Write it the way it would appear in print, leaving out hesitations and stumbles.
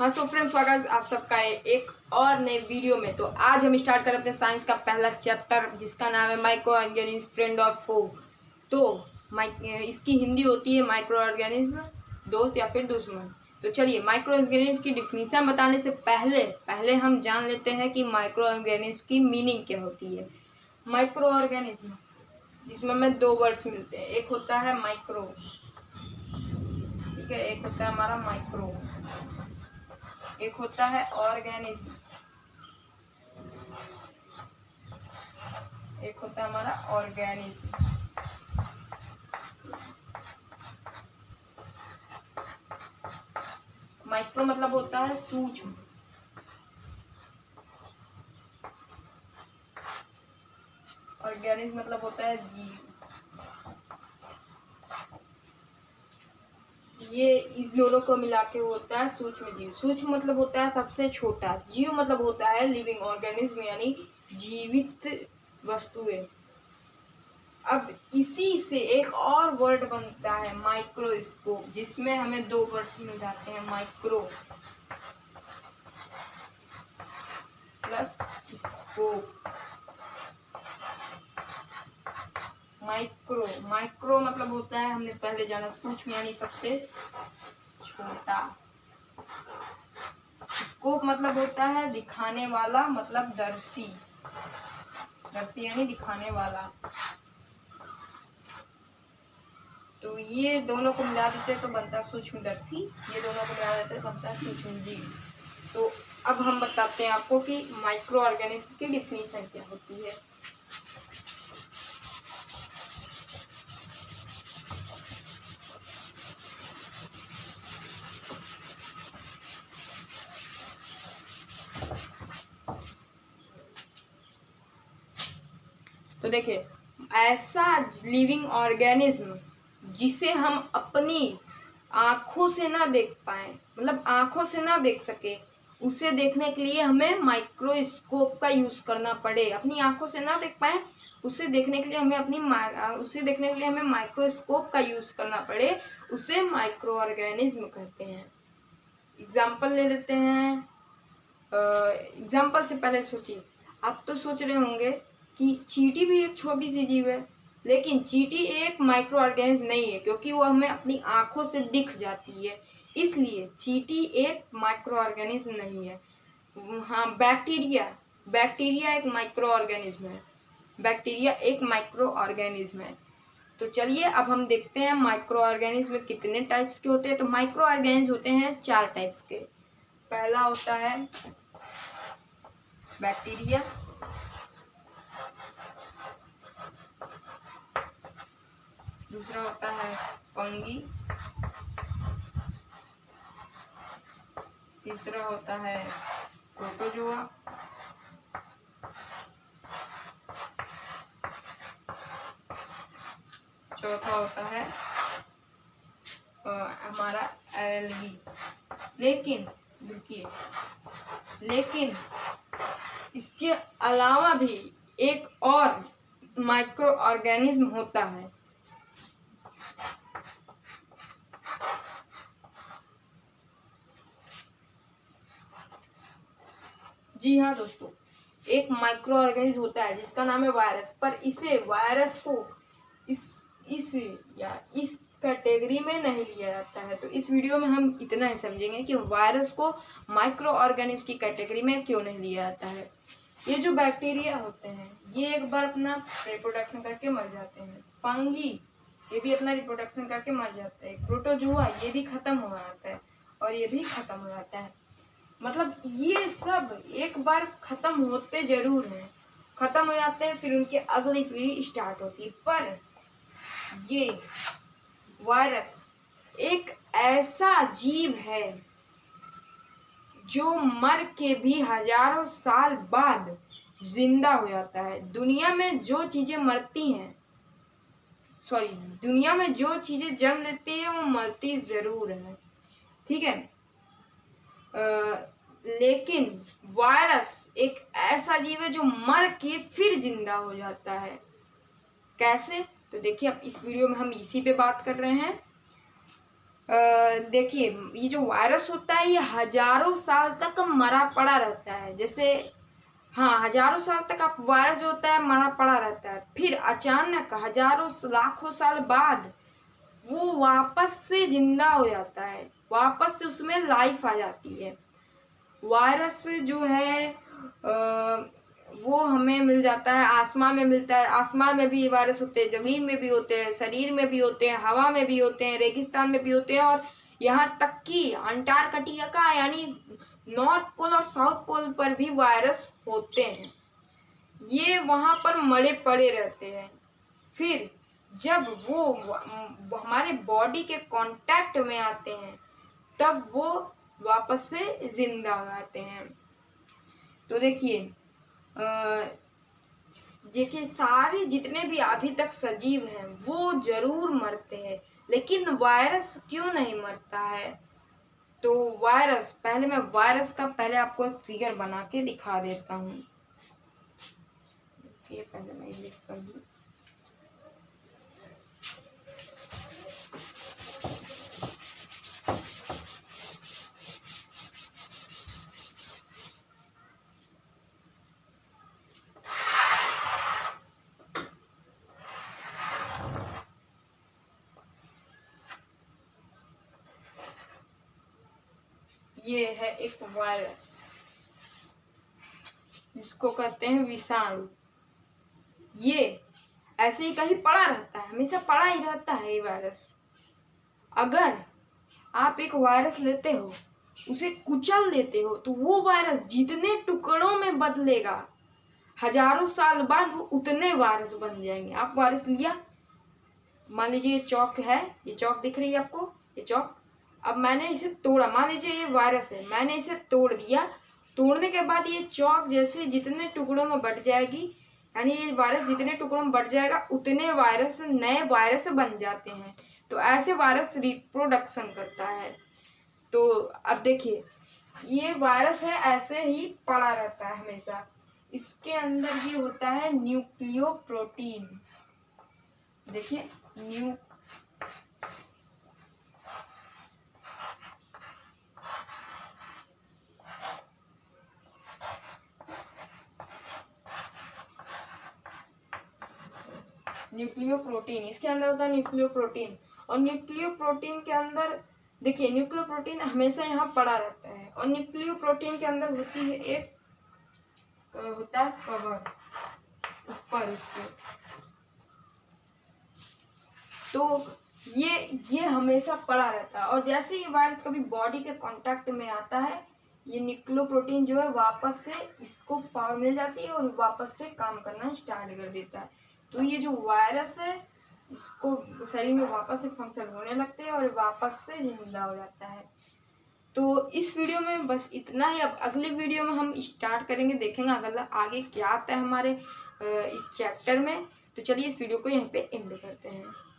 हाँ so friends, स्वागत आप सबका है एक और नए वीडियो में। तो आज हम स्टार्ट करें अपने साइंस का पहला चैप्टर जिसका नाम है माइक्रो ऑर्गेनिज्म फ्रेंड ऑफ फो। तो इसकी हिंदी होती है माइक्रो ऑर्गेनिज्म दोस्त या फिर दुश्मन। तो चलिए माइक्रो ऑर्गेनिज्म की डिफिनीशन बताने से पहले हम जान लेते हैं कि माइक्रो ऑर्गेनिज्म की मीनिंग क्या होती है। माइक्रो ऑर्गेनिज्म जिसमें हमें दो वर्ड्स मिलते हैं, एक होता है माइक्रो, ठीक है, एक होता है हमारा माइक्रो, एक होता है ऑर्गेनिज्म, एक होता है हमारा ऑर्गेनिज्म। माइक्रो मतलब होता है सूक्ष्म, ऑर्गेनिज्म मतलब होता है जीव। ये इस दोनों को मिला के होता है सूक्ष्म जीव। सूक्ष्म मतलब होता है सबसे छोटा, जीव मतलब होता है लिविंग ऑर्गेनिज्म यानी जीवित वस्तुएं। अब इसी से एक और वर्ड बनता है माइक्रोस्कोप, जिसमें हमें दो वर्ड्स मिल जाते हैं, माइक्रो प्लस स्कोप। माइक्रो मतलब होता है, हमने पहले जाना, सूक्ष्म यानी सबसे छोटा। स्कोप मतलब होता है दिखाने वाला, मतलब दर्शी यानी दिखाने वाला। तो ये दोनों को मिला देते तो बनता सूक्ष्मदर्शी, ये दोनों को मिला देते बनता सूक्ष्म जीव। तो अब हम बताते हैं आपको कि माइक्रो ऑर्गेनिज्म की डिफिनीशन क्या होती है। तो देखिए, ऐसा लिविंग ऑर्गेनिज्म जिसे हम अपनी आंखों से ना देख पाए, मतलब आंखों से ना देख सके, उसे देखने के लिए हमें माइक्रोस्कोप का यूज करना पड़े। अपनी आंखों से ना देख पाए उसे देखने के लिए हमें माइक्रोस्कोप का यूज करना पड़े, उसे माइक्रो ऑर्गेनिज्म कहते हैं। एग्जाम्पल ले लेते हैं। एग्जाम्पल से पहले सोचिए, आप तो सोच रहे होंगे कि चींटी भी एक छोटी सी जीव है, लेकिन चींटी एक माइक्रो ऑर्गेनिज्म नहीं है क्योंकि वो हमें अपनी आंखों से दिख जाती है, इसलिए चींटी एक माइक्रो ऑर्गेनिज्म नहीं है। हाँ, बैक्टीरिया एक माइक्रो ऑर्गेनिज्म है, बैक्टीरिया एक माइक्रो ऑर्गेनिज्म है। तो चलिए अब हम देखते हैं माइक्रो ऑर्गेनिज्म कितने टाइप्स के होते हैं। तो माइक्रो ऑर्गेनिज्म होते हैं 4 टाइप्स के। पहला होता है बैक्टीरिया, दूसरा होता है फंगी, तीसरा होता है प्रोटोजोआ, चौथा होता है हमारा एल्गी। लेकिन इसके अलावा भी एक और माइक्रो ऑर्गेनिज्म होता है। जी हाँ दोस्तों, एक माइक्रो ऑर्गेनिज्म होता है जिसका नाम है वायरस, पर इसे वायरस को इस कैटेगरी में नहीं लिया जाता है। तो इस वीडियो में हम इतना ही समझेंगे कि वायरस को माइक्रो ऑर्गेनिज्म की कैटेगरी में क्यों नहीं लिया जाता है। ये जो बैक्टीरिया होते हैं ये एक बार अपना रिप्रोडक्शन करके मर जाते हैं। फंगी ये भी अपना रिप्रोडक्शन करके मर जाता है। प्रोटोजोआ ये भी खत्म हो जाता है और ये भी खत्म हो जाता है। मतलब ये सब एक बार खत्म होते जरूर हैं, खत्म हो जाते हैं, फिर उनकी अगली पीढ़ी स्टार्ट होती है। पर ये वायरस एक ऐसा जीव है जो मर के भी हजारों साल बाद जिंदा हो जाता है। दुनिया में जो चीजें जन्म लेती है वो मरती जरूर है, ठीक है। लेकिन वायरस एक ऐसा जीव है जो मर के फिर जिंदा हो जाता है। कैसे? तो देखिए अब इस वीडियो में हम इसी पे बात कर रहे हैं। देखिए, ये जो वायरस होता है ये हजारों साल तक मरा पड़ा रहता है। जैसे हाँ, हजारों साल तक आप वायरस जो होता है मरा पड़ा रहता है, फिर अचानक हजारों लाखों साल बाद वो वापस से जिंदा हो जाता है, वापस से उसमें लाइफ आ जाती है। वायरस जो है वो हमें मिल जाता है, आसमान में मिलता है। आसमान में भी वायरस होते हैं, जमीन में भी होते हैं, शरीर में भी होते हैं, हवा में भी होते हैं, रेगिस्तान में भी होते हैं, और यहाँ तक कि अंटार्कटिका का यानी नॉर्थ पोल और साउथ पोल पर भी वायरस होते हैं। ये वहाँ पर मरे पड़े रहते हैं। फिर जब वो हमारे बॉडी के कांटेक्ट में आते हैं तब वो वापस से जिंदा हो जाते हैं। तो देखिए सारे जितने भी अभी तक सजीव हैं वो जरूर मरते हैं, लेकिन वायरस क्यों नहीं मरता है? तो वायरस, पहले मैं वायरस का पहले आपको एक फिगर बना के दिखा देता हूँ। ये पहले मैं इंग्लिश कर दूँ। ये है एक वायरस, जिसको कहते हैं विषाणु। ये ऐसे ही कहीं पड़ा रहता है, हमेशा पड़ा ही रहता है ये वायरस। अगर आप एक वायरस लेते हो, उसे कुचल देते हो, तो वो वायरस जितने टुकड़ों में बदलेगा, हजारों साल बाद वो उतने वायरस बन जाएंगे। आप वायरस लिया, मान लीजिए ये चौक है, ये चौक दिख रही है आपको, ये चौक। अब मैंने इसे तोड़ा, मान लीजिए ये वायरस है, मैंने इसे तोड़ दिया। तोड़ने के बाद ये चौक जैसे जितने टुकड़ों में बट जाएगी, यानी ये वायरस जितने टुकड़ों में बट जाएगा, उतने वायरस नए वायरस बन जाते हैं। तो ऐसे वायरस रिप्रोडक्शन करता है। तो अब देखिए, ये वायरस है ऐसे ही पड़ा रहता है हमेशा। इसके अंदर भी होता है न्यूक्लियोप्रोटीन। देखिए न्यूक्लियोप्रोटीन, इसके अंदर होता है न्यूक्लियोप्रोटीन। और न्यूक्लियोप्रोटीन के अंदर देखिए, न्यूक्लियोप्रोटीन हमेशा यहाँ पड़ा रहता है। और न्यूक्लियोप्रोटीन के अंदर होती है एक होता है कवर ऊपर उसके। तो ये हमेशा पड़ा रहता है, और जैसे ये वायरस कभी बॉडी के कांटेक्ट में आता है, ये न्यूक्लियोप्रोटीन जो है वापस से इसको पावर मिल जाती है और वापस से काम करना स्टार्ट कर देता है। तो ये जो वायरस है, इसको शरीर में वापस से फंक्शन होने लगते हैं और वापस से जिंदा हो जाता है। तो इस वीडियो में बस इतना ही। अब अगले वीडियो में हम स्टार्ट करेंगे, देखेंगे अगला आगे क्या आता है हमारे इस चैप्टर में। तो चलिए इस वीडियो को यहीं पे एंड करते हैं।